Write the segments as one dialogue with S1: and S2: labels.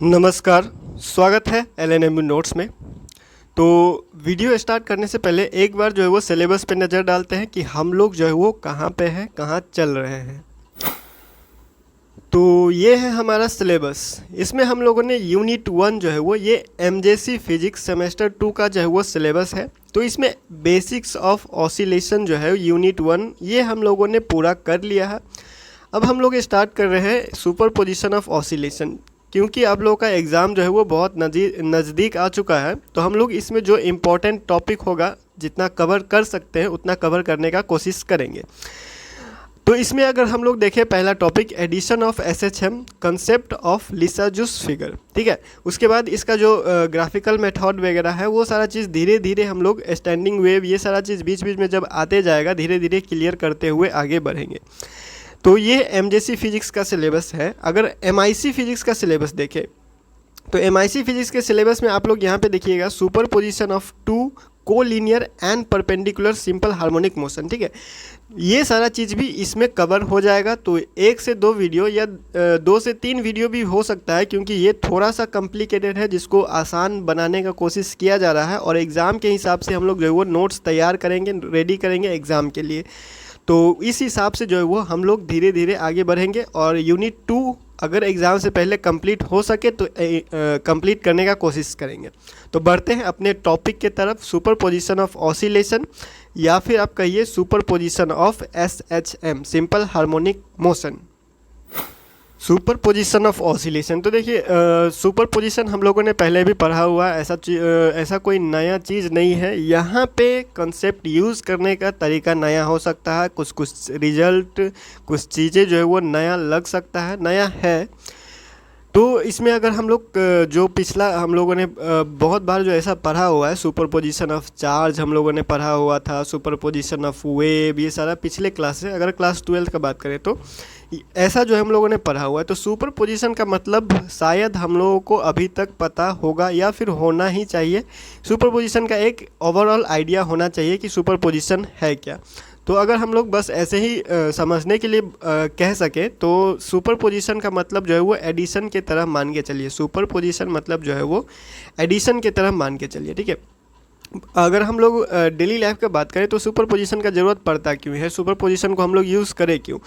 S1: नमस्कार, स्वागत है एलएनएमयू नोट्स में। तो वीडियो स्टार्ट करने से पहले एक बार जो है वो सिलेबस पे नज़र डालते हैं कि हम लोग जो है वो कहाँ पे हैं, कहाँ चल रहे हैं। तो ये है हमारा सिलेबस। इसमें हम लोगों ने यूनिट 1 जो है वो ये एमजेसी फिजिक्स सेमेस्टर 2 का जो है वो सिलेबस है। तो इसमें बेसिक्स ऑफ ऑसिलेशन जो है यूनिट 1 ये हम लोगों ने पूरा कर लिया है। अब हम लोग स्टार्ट कर रहे हैं सुपर पोजिशन ऑफ ऑसिलेशन। क्योंकि आप लोगों का एग्ज़ाम जो है वो बहुत नज़दीक आ चुका है, तो हम लोग इसमें जो इम्पोर्टेंट टॉपिक होगा जितना कवर कर सकते हैं उतना कवर करने का कोशिश करेंगे। तो इसमें अगर हम लोग देखें, पहला topic addition of SHM, concept of Lissajous figure, ठीक है। उसके बाद इसका जो ग्राफिकल मेथड वगैरह है वो सारा चीज़ धीरे धीरे हम लोग स्टैंडिंग वेव ये सारा चीज़ बीच बीच में जब आते जाएगा धीरे धीरे क्लियर करते हुए आगे बढ़ेंगे। तो ये एमजेसी फिजिक्स का सिलेबस है। अगर एमआईसी फिजिक्स का सिलेबस देखें तो एमआईसी फिजिक्स के सिलेबस में आप लोग यहाँ पे देखिएगा superposition of two collinear and perpendicular simple harmonic motion, ठीक है। ये सारा चीज़ भी इसमें कवर हो जाएगा। तो 1 से 2 वीडियो या 2 से 3 वीडियो भी हो सकता है, क्योंकि ये थोड़ा सा कॉम्प्लिकेटेड है जिसको आसान बनाने का कोशिश किया जा रहा है। और एग्ज़ाम के हिसाब से हम लोग जो है वो नोट्स तैयार करेंगे, रेडी करेंगे एग्ज़ाम के लिए। तो इस हिसाब से जो है वो हम लोग धीरे धीरे आगे बढ़ेंगे। और यूनिट 2 अगर एग्ज़ाम से पहले कंप्लीट हो सके तो कंप्लीट करने का कोशिश करेंगे। तो बढ़ते हैं अपने टॉपिक के तरफ, सुपर पोजिशन ऑफ ऑसिलेशन, या फिर आप कहिए super position of SHM, simple harmonic motion. Super position of oscillation, तो देखिए सुपर पोजिशन हम लोगों ने पहले भी पढ़ा हुआ है, ऐसा कोई नया चीज़ नहीं है। यहाँ पे कंसेप्ट यूज़ करने का तरीका नया हो सकता है, कुछ रिजल्ट कुछ चीज़ें जो है वो नया लग सकता है, नया है। तो इसमें अगर हम लोग जो पिछला हम लोगों ने बहुत बार जो ऐसा पढ़ा हुआ है, सुपर पोजिशन ऑफ चार्ज हम लोगों ने पढ़ा हुआ था, सुपर पोजिशन ऑफ वेव, ये सारा पिछले क्लास से, अगर क्लास 12 का बात करें तो ऐसा जो हम लोगों ने पढ़ा हुआ है। तो सुपर पोजिशन का मतलब शायद हम लोगों को अभी तक पता होगा या फिर होना ही चाहिए। सुपर पोजिशन का एक ओवरऑल आइडिया होना चाहिए कि सुपर पोजिशन है क्या। तो अगर हम लोग बस ऐसे ही समझने के लिए कह सके तो सुपर पोजिशन का मतलब जो है वो एडिशन की तरह मान के चलिए। सुपर पोजिशन मतलब जो है वो एडिशन की तरह मान के चलिए, ठीक है। अगर हम लोग डेली लाइफ का बात करें तो सुपर पोजिशन का ज़रूरत पड़ता क्यों है, सुपर पोजिशन को हम लोग यूज़ करें क्यों।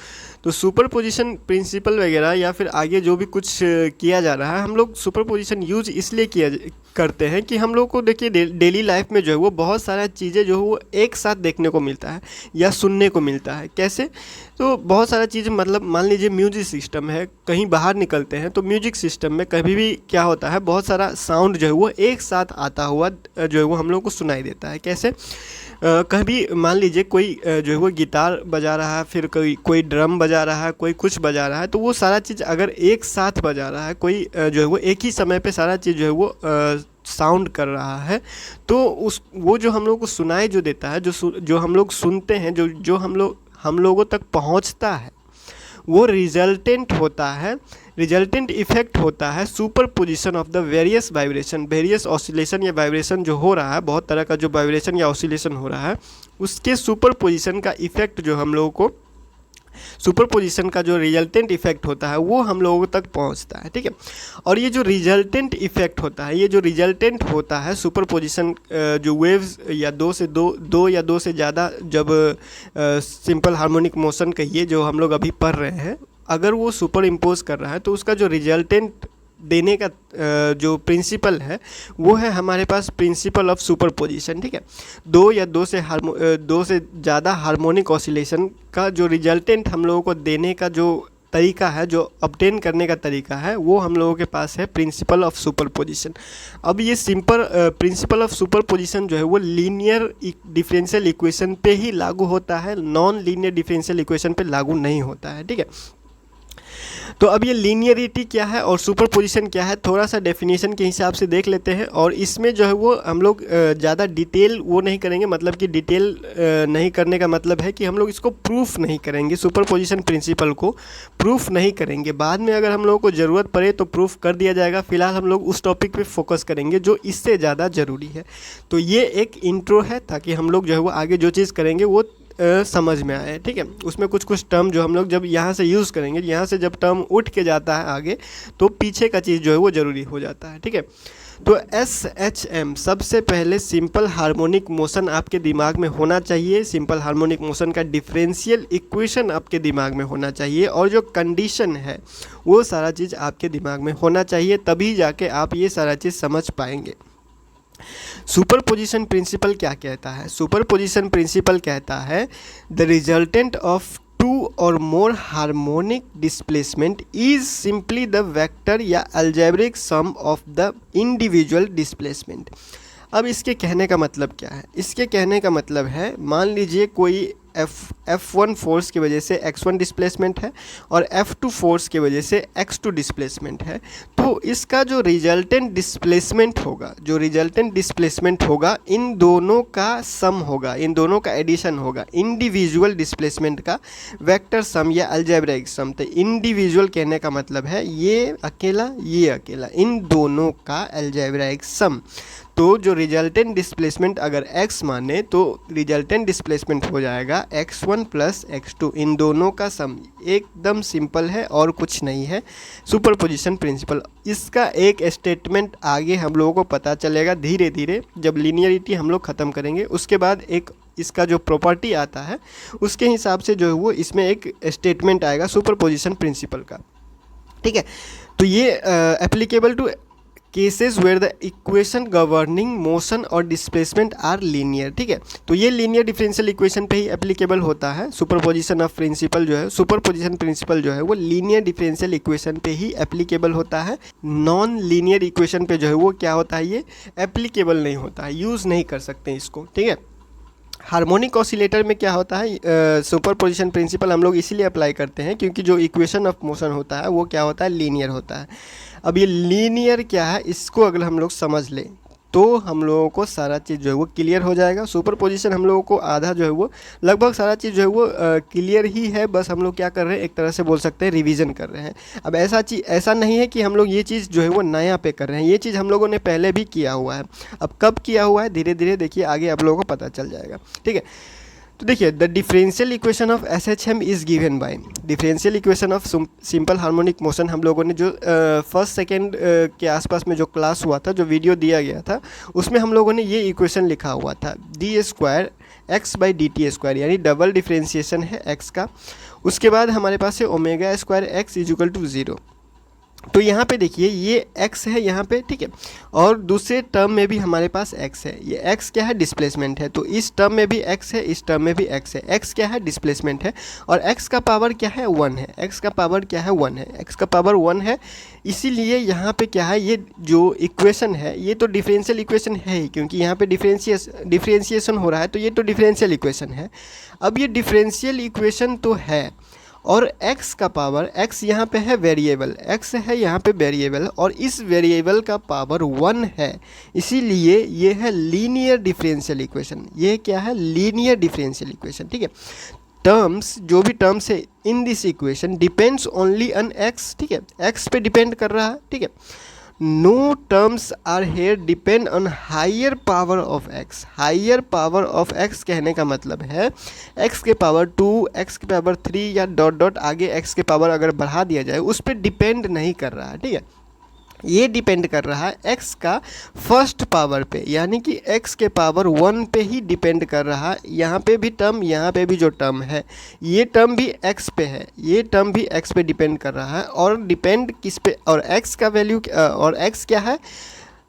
S1: तो सुपर पोजिशन प्रिंसिपल वगैरह या फिर आगे जो भी कुछ किया जा रहा है, हम लोग सुपर पोजिशन यूज़ इसलिए करते हैं कि हम लोग को देखिए डेली लाइफ में जो है वो बहुत सारा चीज़ें जो है वो एक साथ देखने को मिलता है या सुनने को मिलता है। कैसे? तो बहुत सारा चीज़ें, मतलब मान लीजिए म्यूजिक सिस्टम है, कहीं बाहर निकलते हैं तो म्यूजिक सिस्टम में कभी भी क्या होता है, बहुत सारा साउंड जो है वो एक साथ आता हुआ जो है वो हम लोग को सुनाई देता है। कैसे? कभी मान लीजिए कोई जो है वो गिटार बजा रहा है, फिर कोई ड्रम बजा रहा है, कोई कुछ बजा रहा है, तो वो सारा चीज़ अगर एक साथ बजा रहा है, कोई जो है वो एक ही समय पे सारा चीज़ जो है वो साउंड कर रहा है, तो वो जो हम लोग को सुनाई जो देता है, जो हम लोग सुनते हैं, जो हम लोगों तक पहुंचता है, वो रिजल्टेंट होता है, रिजल्टेंट इफेक्ट होता है super position of the various vibration. Various oscillation या वाइब्रेशन जो हो रहा है, बहुत तरह का जो वाइब्रेशन या ऑसिलेशन हो रहा है, उसके सुपर पोजिशन का इफेक्ट जो हम लोगों को, सुपर पोजिशन का जो रिजल्टेंट इफेक्ट होता है वो हम लोगों तक पहुंचता है, ठीक है। और ये जो रिजल्टेंट इफेक्ट होता है, ये जो रिजल्टेंट होता है सुपर पोजिशन, जो वेव्स या दो या दो से ज़्यादा जब सिंपल हार्मोनिक मोशन कहिए जो हम लोग अभी पढ़ रहे हैं, अगर वो सुपर इम्पोज कर रहा है तो उसका जो रिजल्टेंट देने का जो प्रिंसिपल है वो है हमारे पास प्रिंसिपल ऑफ सुपर पोजिशन, ठीक है। दो या दो से ज़्यादा हार्मोनिक ऑसिलेशन का जो रिजल्टेंट हम लोगों को देने का जो तरीका है, जो ऑब्टेन करने का तरीका है, वो हम लोगों के पास है प्रिंसिपल ऑफ सुपर पोजिशन। अब ये simple principle of super position जो है वो लीनियर डिफरेंशियल इक्वेशन पे ही लागू होता है, नॉन लीनियर डिफरेंशियल इक्वेशन पे लागू नहीं होता है, ठीक है। तो अब ये लीनियरिटी क्या है और सुपर पोजिशन क्या है, थोड़ा सा डेफिनेशन के हिसाब से देख लेते हैं। और इसमें जो है वो हम लोग ज़्यादा डिटेल वो नहीं करेंगे, मतलब कि डिटेल नहीं करने का मतलब है कि हम लोग इसको प्रूफ नहीं करेंगे, सुपर पोजिशन प्रिंसिपल को प्रूफ नहीं करेंगे। बाद में अगर हम लोगों को ज़रूरत पड़े तो प्रूफ कर दिया जाएगा। फिलहाल हम लोग उस टॉपिक पे फोकस करेंगे जो इससे ज़्यादा ज़रूरी है। तो ये एक इंट्रो है ताकि हम लोग जो है वो आगे जो चीज़ करेंगे वो समझ में आए, ठीक है। उसमें कुछ कुछ टर्म जो हम लोग जब यहाँ से यूज़ करेंगे, यहाँ से जब टर्म उठ के जाता है आगे, तो पीछे का चीज़ जो है वो ज़रूरी हो जाता है, ठीक है। तो SHM सबसे पहले सिंपल हार्मोनिक मोशन आपके दिमाग में होना चाहिए। सिंपल हार्मोनिक मोशन का डिफरेंशियल इक्वेशन आपके दिमाग में होना चाहिए, और जो कंडीशन है वो सारा चीज़ आपके दिमाग में होना चाहिए, तभी जाके आप ये सारा चीज़ समझ पाएंगे। सुपरपोजिशन प्रिंसिपल क्या कहता है? सुपरपोजिशन प्रिंसिपल कहता है the resultant of two or more harmonic displacement is simply the vector या algebraic sum of the individual displacement. अब इसके कहने का मतलब क्या है? इसके कहने का मतलब है, मान लीजिए कोई F1 फोर्स की वजह से X1 डिस्प्लेसमेंट है और F2 फोर्स की वजह से X2 डिस्प्लेसमेंट है, तो इसका जो रिजल्टेंट डिस्प्लेसमेंट होगा इन दोनों का सम होगा, इन दोनों का एडिशन होगा। इंडिविजुअल डिस्प्लेसमेंट का वेक्टर सम या अलजेब्रिक सम। तो इंडिविजुअल कहने का मतलब है ये अकेला, इन दोनों का अलजेब्रिक सम। तो जो रिजल्टेंट डिस्प्लेसमेंट अगर x माने तो रिजल्टेंट डिस्प्लेसमेंट हो जाएगा x1 प्लस x2, इन दोनों का सम। एकदम सिंपल है और कुछ नहीं है, सुपरपोजिशन प्रिंसिपल। इसका एक स्टेटमेंट आगे हम लोगों को पता चलेगा धीरे धीरे, जब लीनियरिटी हम लोग ख़त्म करेंगे उसके बाद एक इसका जो प्रॉपर्टी आता है उसके हिसाब से जो है वो इसमें एक स्टेटमेंट आएगा सुपरपोजिशन प्रिंसिपल का, ठीक है। तो ये applicable to cases where the equation governing motion और डिस्प्लेसमेंट आर लीनियर, ठीक है। तो ये लीनियर डिफरेंशियल इक्वेशन पे ही एप्लीकेबल होता है। सुपरपोजिशन ऑफ प्रिंसिपल जो है, सुपरपोजिशन प्रिंसिपल जो है वो लीनियर डिफरेंशियल इक्वेशन पे ही एप्लीकेबल होता है। नॉन लीनियर इक्वेशन पे जो है वो क्या होता है, ये एप्लीकेबल नहीं होता है, यूज़ नहीं कर सकते इसको, ठीक है। हार्मोनिक ऑसिलेटर में क्या होता है, सुपरपोजिशन प्रिंसिपल हम लोग इसीलिए अप्लाई करते हैं क्योंकि जो इक्वेशन ऑफ मोशन होता है वो क्या होता है, लीनियर होता है। अब ये लीनियर क्या है, इसको अगर हम लोग समझ लें तो हम लोगों को सारा चीज़ जो है वो क्लियर हो जाएगा। सुपरपोजिशन हम लोगों को आधा जो है वो लगभग सारा चीज़ जो है वो क्लियर ही है, बस हम लोग क्या कर रहे हैं, एक तरह से बोल सकते हैं रिवीजन कर रहे हैं। अब ऐसा नहीं है कि हम लोग ये चीज़ जो है वो नया पे कर रहे हैं, ये चीज़ हम लोगों ने पहले भी किया हुआ है। अब कब किया हुआ है, धीरे धीरे देखिए आगे आप लोगों को पता चल जाएगा, ठीक है। तो देखिए the differential equation of SHM is given by differential equation of simple harmonic motion. हम लोगों ने जो फर्स्ट सेकेंड के आसपास में जो क्लास हुआ था, जो वीडियो दिया गया था, उसमें हम लोगों ने ये इक्वेशन लिखा हुआ था d² x/dt², यानी डबल डिफरेंशिएशन है x का। उसके बाद हमारे पास है ω² x = 0। तो यहाँ पे देखिए ये x है यहाँ पे, ठीक है, और दूसरे टर्म में भी हमारे पास x है। ये x क्या है, डिस्प्लेसमेंट है। तो इस टर्म में भी x है, इस टर्म में भी x है। x क्या है, डिस्प्लेसमेंट है, और x का पावर क्या है, 1 है। x का पावर क्या है, 1 है। x का पावर 1 है, इसीलिए यहाँ पे क्या है, ये जो इक्वेशन है ये तो डिफरेंशियल इक्वेशन है ही, क्योंकि यहाँ पे डिफरेंशिएशन हो रहा है, तो ये तो डिफरेंशियल इक्वेशन है। अब ये डिफरेंशियल इक्वेशन तो है, और x का पावर, x यहाँ पे है वेरिएबल, x है यहाँ पे वेरिएबल, और इस वेरिएबल का पावर 1 है, इसीलिए ये है लीनियर डिफरेंशियल इक्वेशन। ये क्या है, लीनियर डिफरेंशियल इक्वेशन, ठीक है। टर्म्स, जो भी टर्म्स है in this equation depends only on x, ठीक है, x पे डिपेंड कर रहा है, ठीक है। No terms are here depend on higher power of x। Higher power of x कहने का मतलब है x के पावर 2, x के पावर 3 या डॉट डॉट आगे x के पावर अगर बढ़ा दिया जाए उस पर डिपेंड नहीं कर रहा है, ठीक है। ये डिपेंड कर रहा है x का फर्स्ट पावर पे, यानी कि x के पावर 1 पे ही डिपेंड कर रहा है। यहाँ पे भी टर्म, यहाँ पे भी जो टर्म है ये टर्म भी x पे है, ये टर्म भी x पे डिपेंड कर रहा है। और डिपेंड किस पे, और x का वैल्यू, और x क्या है,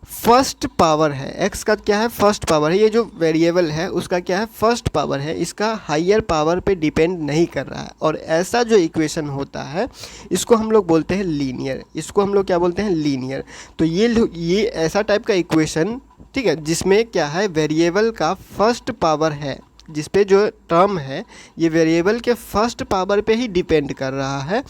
S1: फर्स्ट पावर है। x का क्या है, फर्स्ट पावर है। ये जो वेरिएबल है उसका क्या है, फर्स्ट पावर है, इसका हायर पावर पे डिपेंड नहीं कर रहा है। और ऐसा जो इक्वेशन होता है इसको हम लोग बोलते हैं लीनियर, इसको हम लोग क्या बोलते हैं, लीनियर। तो ये ऐसा टाइप का इक्वेशन, ठीक है, जिसमें क्या है, वेरिएबल का फर्स्ट पावर है, जिस पे जो टर्म है ये वेरिएबल के फर्स्ट पावर पे ही डिपेंड कर रहा है,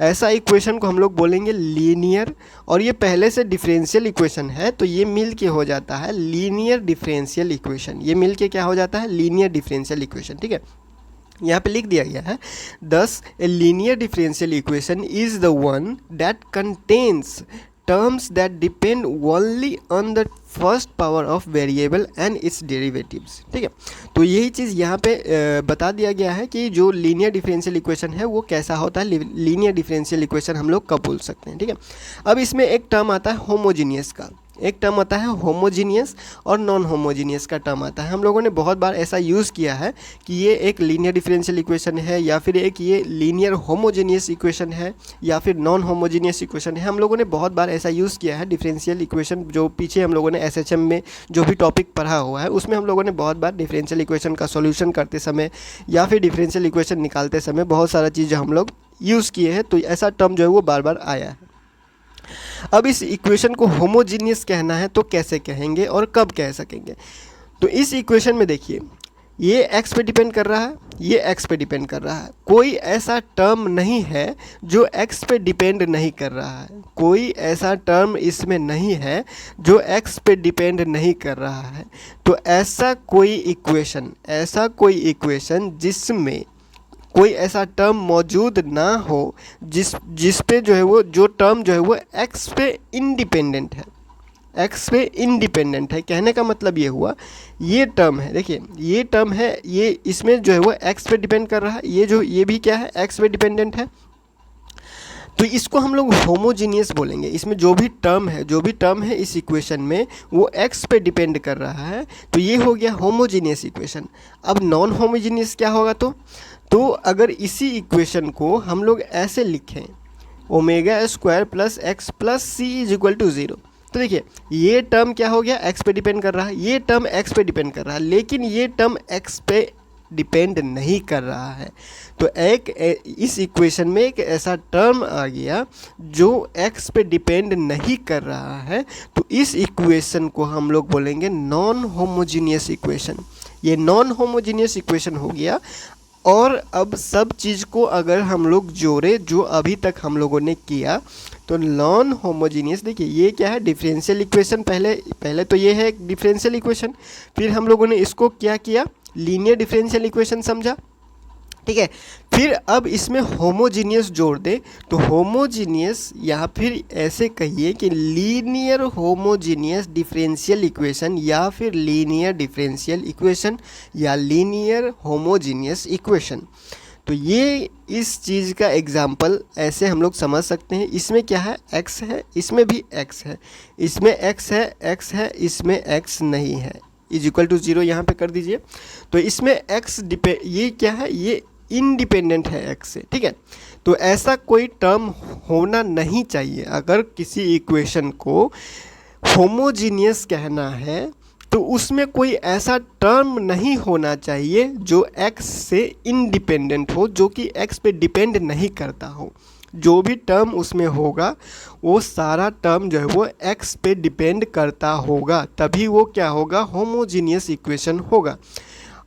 S1: ऐसा इक्वेशन को हम लोग बोलेंगे लीनियर। और ये पहले से डिफरेंशियल इक्वेशन है, तो ये मिल के हो जाता है लीनियर डिफरेंशियल इक्वेशन। ये मिल के क्या हो जाता है, लीनियर डिफरेंशियल इक्वेशन, ठीक है। यहाँ पे लिख दिया गया है, दस a linear differential equation is the one that contains terms that depend only on the first power of variable and it's derivatives. ठीक है, तो यही चीज़ यहाँ पे बता दिया गया है कि जो लीनियर डिफरेंशियल इक्वेशन है वो कैसा होता है, लीनियर डिफरेंशियल इक्वेशन हम लोग कब बोल सकते हैं। ठीक है, अब इसमें एक टर्म आता है होमोजीनियस का, एक टर्म आता है होमोजीनियस और नॉन होमोजीनियस का टर्म आता है। हम लोगों ने बहुत बार ऐसा यूज़ किया है कि ये एक लीनियर डिफरेंशियल इक्वेशन है या फिर एक ये लीनियर होमोजीनियस इक्वेशन है या फिर नॉन होमोजीनियस इक्वेशन है। हम लोगों ने बहुत बार ऐसा यूज़ किया है डिफरेंशियल इक्वेशन, जो पीछे हम लोगों ने एसएचएम में जो भी टॉपिक पढ़ा हुआ है उसमें हम लोगों ने बहुत बार डिफरेंशियल इक्वेशन का सॉल्यूशन करते समय या फिर डिफरेंशियल इक्वेशन निकालते समय बहुत सारा चीज़ हम लोग यूज़ किए हैं। तो ऐसा टर्म जो है वो बार बार आया है। अब इस इक्वेशन को होमोजीनियस कहना है तो कैसे कहेंगे और कब कह सकेंगे। तो इस इक्वेशन में देखिए, ये x पे डिपेंड कर रहा है, ये x पे डिपेंड कर रहा है। कोई ऐसा टर्म नहीं है जो x पे डिपेंड नहीं कर रहा है, कोई ऐसा टर्म इसमें नहीं है जो x पे डिपेंड नहीं कर रहा है। तो ऐसा कोई इक्वेशन जिसमें कोई ऐसा टर्म मौजूद ना हो जिस पे जो है वो जो टर्म जो है वो x पे इंडिपेंडेंट है, x पे इंडिपेंडेंट है। कहने का मतलब ये हुआ, ये टर्म है, देखिए ये टर्म है, ये इसमें जो है वो x पे डिपेंड कर रहा है, ये भी क्या है, x पे डिपेंडेंट है। तो इसको हम लोग होमोजीनियस बोलेंगे। इसमें जो भी टर्म है इस इक्वेशन में वो x पे डिपेंड कर रहा है, तो ये हो गया होमोजीनियस इक्वेशन। अब नॉन होमोजीनियस क्या होगा, तो अगर इसी इक्वेशन को हम लोग ऐसे लिखें omega square plus x plus c is equal to 0, तो देखिए ये टर्म क्या हो गया, x पे डिपेंड कर रहा है, ये टर्म x पे डिपेंड कर रहा है, लेकिन ये टर्म x पे डिपेंड नहीं कर रहा है। तो इस इक्वेशन में एक ऐसा टर्म आ गया जो x पे डिपेंड नहीं कर रहा है, तो इस इक्वेशन को हम लोग बोलेंगे नॉन होमोजीनियस इक्वेशन। ये नॉन होमोजीनियस इक्वेशन हो गया। और अब सब चीज़ को अगर हम लोग जोड़े जो अभी तक हम लोगों ने किया, तो नॉन होमोजीनियस, देखिए ये क्या है, डिफरेंशियल इक्वेशन। पहले तो ये है एक डिफरेंशियल इक्वेशन, फिर हम लोगों ने इसको क्या किया, लीनियर डिफरेंशियल इक्वेशन समझा। ठीक है, फिर अब इसमें होमोजीनियस जोड़ दे तो होमोजीनियस, या फिर ऐसे कहिए कि लीनियर होमोजीनियस डिफरेंशियल इक्वेशन या फिर लीनियर डिफरेंशियल इक्वेशन या लीनियर होमोजीनियस इक्वेशन। तो ये इस चीज़ का एग्जाम्पल ऐसे हम लोग समझ सकते हैं। इसमें क्या है, x है, इसमें भी x है, इसमें x है, इसमें x नहीं है, इज इक्वल टू 0 यहाँ पे कर दीजिए। तो इसमें x ये क्या है, ये इंडिपेंडेंट है x से। ठीक है, तो ऐसा कोई टर्म होना नहीं चाहिए। अगर किसी इक्वेशन को होमोजीनियस कहना है तो उसमें कोई ऐसा टर्म नहीं होना चाहिए जो x से इंडिपेंडेंट हो, जो कि x पे डिपेंड नहीं करता हो। जो भी टर्म उसमें होगा वो सारा टर्म जो है वो x पे डिपेंड करता होगा, तभी वो क्या होगा, होमोजीनियस इक्वेशन होगा।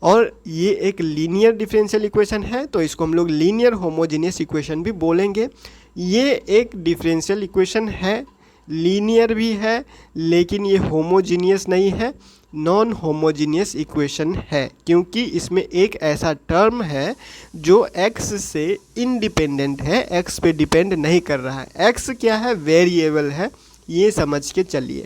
S1: और ये एक लीनियर डिफरेंशियल इक्वेशन है तो इसको हम लोग लीनियर होमोजीनियस इक्वेशन भी बोलेंगे। ये एक डिफरेंशियल इक्वेशन है, लीनियर भी है, लेकिन ये होमोजीनियस नहीं है, नॉन होमोजीनियस इक्वेशन है, क्योंकि इसमें एक ऐसा टर्म है जो x से इंडिपेंडेंट है, x पे डिपेंड नहीं कर रहा है। x क्या है, वेरिएबल है, ये समझ के चलिए।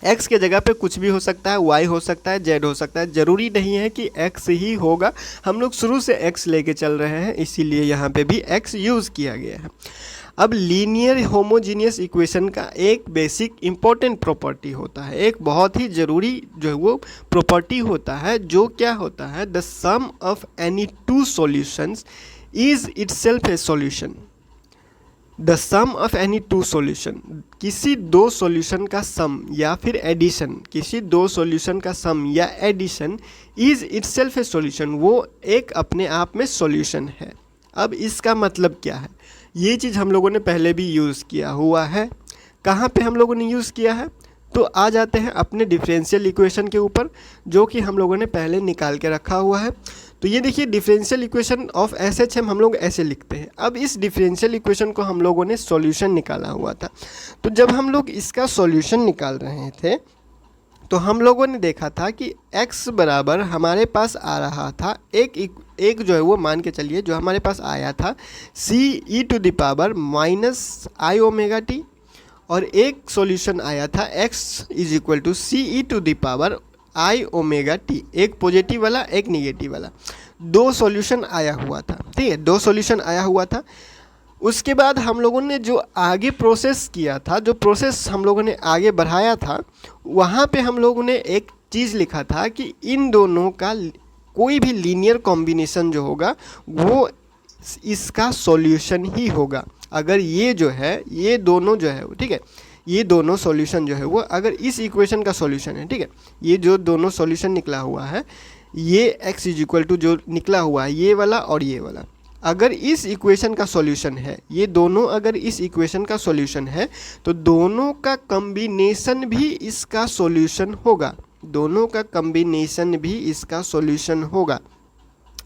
S1: x के जगह पे कुछ भी हो सकता है, y हो सकता है, z हो सकता है, ज़रूरी नहीं है कि x ही होगा। हम लोग शुरू से x लेके चल रहे हैं, इसीलिए यहाँ पे भी x यूज़ किया गया है। अब लीनियर होमोजीनियस इक्वेशन का एक बेसिक इम्पॉर्टेंट प्रॉपर्टी होता है, एक बहुत ही ज़रूरी जो है वो प्रॉपर्टी होता है, जो क्या होता है, the sum of any two solutions is itself a solution. The sum of any two solution, किसी दो सॉल्यूशन का सम या फिर एडिशन, किसी दो सॉल्यूशन का सम या addition is itself a solution, वो एक अपने आप में सॉल्यूशन है। अब इसका मतलब क्या है, ये चीज़ हम लोगों ने पहले भी यूज़ किया हुआ है। कहाँ पे हम लोगों ने यूज़ किया है, तो आ जाते हैं अपने डिफरेंशियल इक्वेशन के ऊपर, जो कि हम लोगों ने पहले निकाल के रखा हुआ है। तो ये देखिए डिफरेंशियल इक्वेशन ऑफ SHM हम लोग ऐसे लिखते हैं। अब इस डिफरेंशियल इक्वेशन को हम लोगों ने सॉल्यूशन निकाला हुआ था। तो जब हम लोग इसका सॉल्यूशन निकाल रहे थे तो हम लोगों ने देखा था कि x बराबर हमारे पास आ रहा था एक जो है वो मान के चलिए, जो हमारे पास आया था c e to the power minus i omega T, और एक सॉल्यूशन आया था x is equal to C E to the power I omega T, एक पॉजिटिव वाला एक निगेटिव वाला, दो सॉल्यूशन आया हुआ था, ठीक है, दो सॉल्यूशन आया हुआ था। उसके बाद हम लोगों ने जो आगे प्रोसेस किया था, जो प्रोसेस हम लोगों ने आगे बढ़ाया था, वहाँ पे हम लोगों ने एक चीज़ लिखा था कि इन दोनों का कोई भी लीनियर कॉम्बिनेशन जो होगा वो इसका सॉल्यूशन ही होगा। अगर ये जो है, ये दोनों जो है, ठीक है, ये दोनों सॉल्यूशन जो है वो अगर इस इक्वेशन का सॉल्यूशन है, ठीक है, ये जो दोनों सॉल्यूशन निकला हुआ है, ये x इज इक्वल टू जो निकला हुआ है ये वाला और ये वाला, अगर इस इक्वेशन का सॉल्यूशन है, ये दोनों अगर इस इक्वेशन का सॉल्यूशन है, तो दोनों का कॉम्बिनेशन भी इसका सॉल्यूशन होगा, दोनों का कॉम्बिनेशन भी इसका सॉल्यूशन होगा,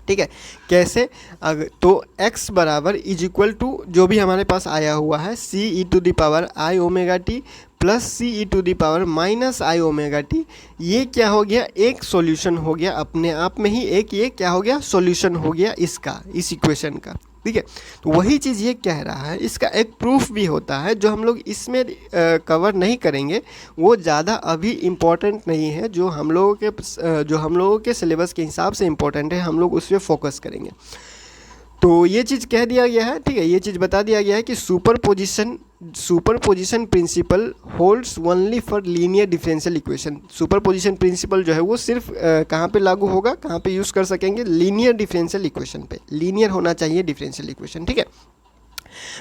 S1: ठीक है। कैसे? अगर तो x बराबर इज इक्वल टू जो भी हमारे पास आया हुआ है C E to the power I omega T plus C E to the power minus i omega t, ये क्या हो गया, एक सॉल्यूशन हो गया अपने आप में ही, एक ये क्या हो गया, सॉल्यूशन हो गया इसका, इस इक्वेशन का, ठीक है। तो वही चीज़ ये कह रहा है, इसका एक प्रूफ भी होता है जो हम लोग इसमें कवर नहीं करेंगे, वो ज़्यादा अभी इम्पोर्टेंट नहीं है, जो हम लोगों के सिलेबस के हिसाब से इम्पोर्टेंट है, हम लोग उस पर फोकस करेंगे। तो ये चीज़ कह दिया गया है, ठीक है, ये चीज़ बता दिया गया है कि superposition principle holds only for linear differential equation. Superposition principle जो है वो सिर्फ कहाँ पे लागू होगा, कहाँ पे यूज़ कर सकेंगे, लीनियर डिफरेंशियल इक्वेशन पे, लीनियर होना चाहिए डिफरेंशियल इक्वेशन, ठीक है।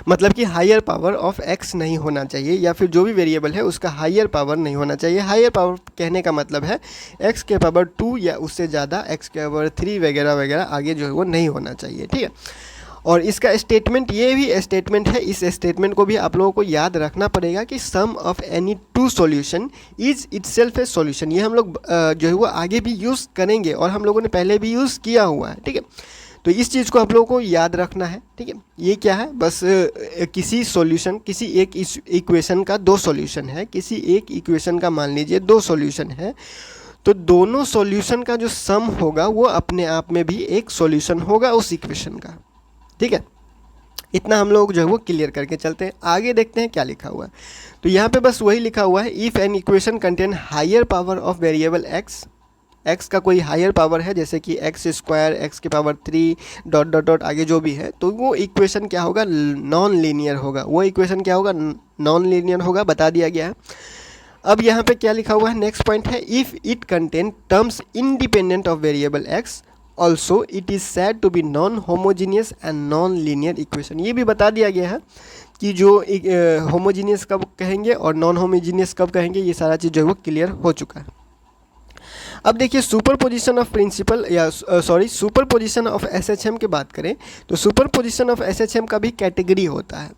S1: मतलब कि हायर पावर ऑफ x नहीं होना चाहिए, या फिर जो भी वेरिएबल है उसका हायर पावर नहीं होना चाहिए। हायर पावर कहने का मतलब है x के पावर 2 या उससे ज़्यादा, x के पावर 3 वगैरह वगैरह आगे जो है वो नहीं होना चाहिए, ठीक है। और इसका स्टेटमेंट, ये भी स्टेटमेंट है, इस स्टेटमेंट को भी आप लोगों को याद रखना पड़ेगा कि sum of any two solution is itself a solution. ये हम लोग जो है वो आगे भी यूज़ करेंगे और हम लोगों ने पहले भी यूज़ किया हुआ है, ठीक है। तो इस चीज़ को आप लोगों को याद रखना है, ठीक है। ये क्या है, बस किसी सॉल्यूशन, किसी एक इक्वेशन का दो सॉल्यूशन है, किसी एक इक्वेशन का मान लीजिए दो सॉल्यूशन है, तो दोनों सॉल्यूशन का जो सम होगा वो अपने आप में भी एक सॉल्यूशन होगा उस इक्वेशन का, ठीक है। इतना हम लोग जो है वो क्लियर करके चलते हैं, आगे देखते हैं क्या लिखा हुआ है। तो यहाँ पे बस वही लिखा हुआ है, if an equation contain higher power of variable x का कोई हायर पावर है, जैसे कि x स्क्वायर, x के पावर 3 डॉट डॉट डॉट आगे जो भी है, तो वो इक्वेशन क्या होगा, नॉन लीनियर होगा, वो इक्वेशन क्या होगा, नॉन लीनियर होगा, बता दिया गया है। अब यहाँ पे क्या लिखा हुआ है, नेक्स्ट पॉइंट है, if it contain terms independent of variable x also it is said to be non homogeneous and non linear equation. ये भी बता दिया गया है कि जो होमोजीनियस कब कहेंगे और नॉन होमोजीनियस कब कहेंगे, ये सारा चीज़ जो है वो क्लियर हो चुका है। अब देखिए सुपरपोजिशन ऑफ प्रिंसिपल या सुपरपोजिशन ऑफ एसएचएम की बात करें तो सुपरपोजिशन ऑफ एसएचएम का भी कैटेगरी होता है।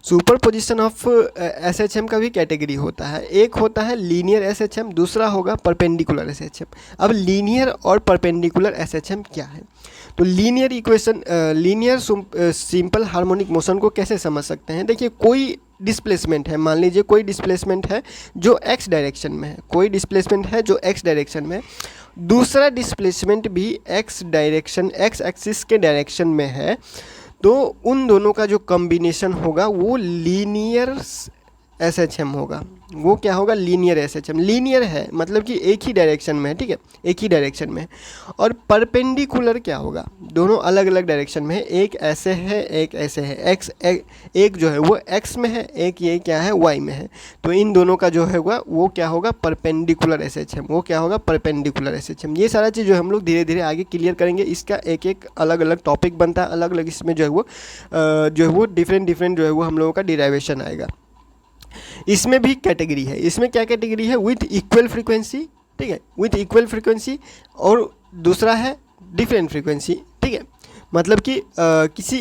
S1: सुपरपोजिशन ऑफ एसएचएम का भी कैटेगरी होता है, एक होता है लीनियर एसएचएम, दूसरा होगा परपेंडिकुलर एसएचएम। अब लीनियर और परपेंडिकुलर एसएचएम क्या है, तो linear equation, linear simple harmonic motion को कैसे समझ सकते हैं। देखिए कोई डिस्प्लेसमेंट है, मान लीजिए कोई डिस्प्लेसमेंट है जो x डायरेक्शन में है, कोई डिस्प्लेसमेंट है जो x डायरेक्शन में है, दूसरा डिस्प्लेसमेंट भी x डायरेक्शन, x एक्सिस के डायरेक्शन में है, तो उन दोनों का जो कॉम्बिनेशन होगा वो लीनियर एसएचएम होगा। वो क्या होगा, लीनियर एसएचएम। लीनियर है मतलब कि एक ही डायरेक्शन में है, ठीक है, एक ही डायरेक्शन में है। और परपेंडिकुलर क्या होगा, दोनों अलग अलग डायरेक्शन में है, एक ऐसे है एक ऐसे है, एक जो है वो x में है, एक ये क्या है y में है, तो इन दोनों का जो होगा वो क्या होगा, परपेंडिकुलर एसएचएम, वो क्या होगा, परपेंडिकुलर एसएचएम। ये सारा चीज़ जो हम लोग धीरे धीरे आगे क्लियर करेंगे, इसका एक एक अलग अलग टॉपिक बनता है, अलग अलग इसमें जो है वो डिफरेंट जो है वो हम लोगों का डिराइवेशन आएगा। इसमें भी कैटेगरी है, इसमें क्या कैटेगरी है, विथ इक्वल फ्रीक्वेंसी, ठीक है, विथ इक्वल फ्रीक्वेंसी, और दूसरा है डिफरेंट फ्रीक्वेंसी, ठीक है। मतलब कि किसी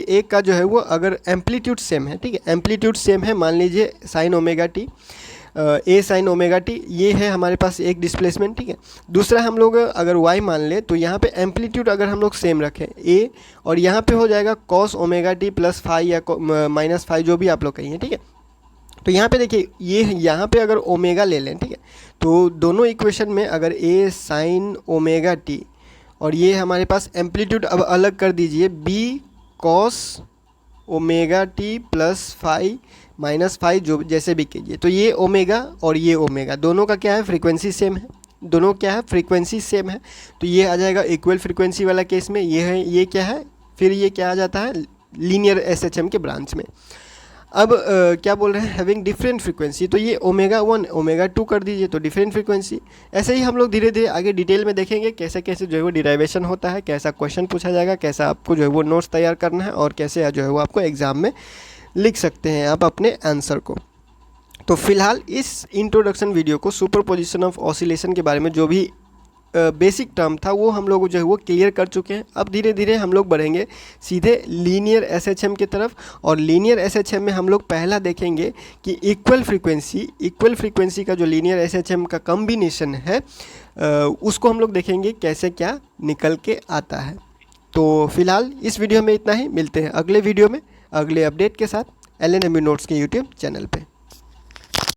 S1: एक का जो है वो अगर एम्पलीट्यूड सेम है, ठीक है, एम्पलीट्यूड सेम है, मान लीजिए साइन ओमेगा टी, ए साइन ओमेगा टी, ये है हमारे पास एक डिस्प्लेसमेंट, ठीक है। दूसरा हम लोग अगर y मान ले तो यहाँ पे एम्पलीट्यूड अगर हम लोग सेम रखें a, और यहाँ पे हो जाएगा cos omega T plus phi या माइनस फाई, जो भी आप लोग कहिए, ठीक है। तो यहाँ पे देखिए ये यहाँ पे अगर ओमेगा ले लें, ठीक है, तो दोनों इक्वेशन में अगर a साइन ओमेगा टी और ये हमारे पास एम्पलीट्यूड अब अलग कर दीजिए b cos omega T plus phi minus phi जो जैसे भी कीजिए। तो ये ओमेगा और ये ओमेगा दोनों का क्या है, फ्रीक्वेंसी सेम है, दोनों क्या है, फ्रीक्वेंसी सेम है। तो ये आ जाएगा इक्वल फ्रीक्वेंसी वाला केस में, ये है, ये क्या है, फिर ये क्या आ जाता है, लीनियर एसएचएम के ब्रांच में। अब क्या बोल रहे हैं, हैविंग डिफरेंट फ्रीक्वेंसी, तो ये ओमेगा 1 ओमेगा 2 कर दीजिए तो डिफरेंट फ्रीक्वेंसी। ऐसे ही हम लोग धीरे धीरे आगे डिटेल में देखेंगे कैसे कैसे जो है वो डिराइवेशन होता है, कैसा क्वेश्चन पूछा जाएगा, कैसा आपको जो है वो नोट्स तैयार करना है और कैसे जो है वो आपको एग्ज़ाम में लिख सकते हैं आप अपने आंसर को। तो फिलहाल इस इंट्रोडक्शन वीडियो को सुपरपोजिशन ऑफ ऑसिलेशन के बारे में जो भी बेसिक टर्म था वो हम लोग जो है वो क्लियर कर चुके हैं। अब धीरे धीरे हम लोग बढ़ेंगे सीधे लीनियर एसएचएम की तरफ, और लीनियर एसएचएम में हम लोग पहला देखेंगे कि इक्वल फ्रीक्वेंसी का जो लीनियर एसएचएम का कॉम्बिनेशन है उसको हम लोग देखेंगे कैसे क्या निकल के आता है। तो फिलहाल इस वीडियो में इतना ही, मिलते हैं अगले वीडियो में अगले अपडेट के साथ LNMU नोट्स के यूट्यूब चैनल पे।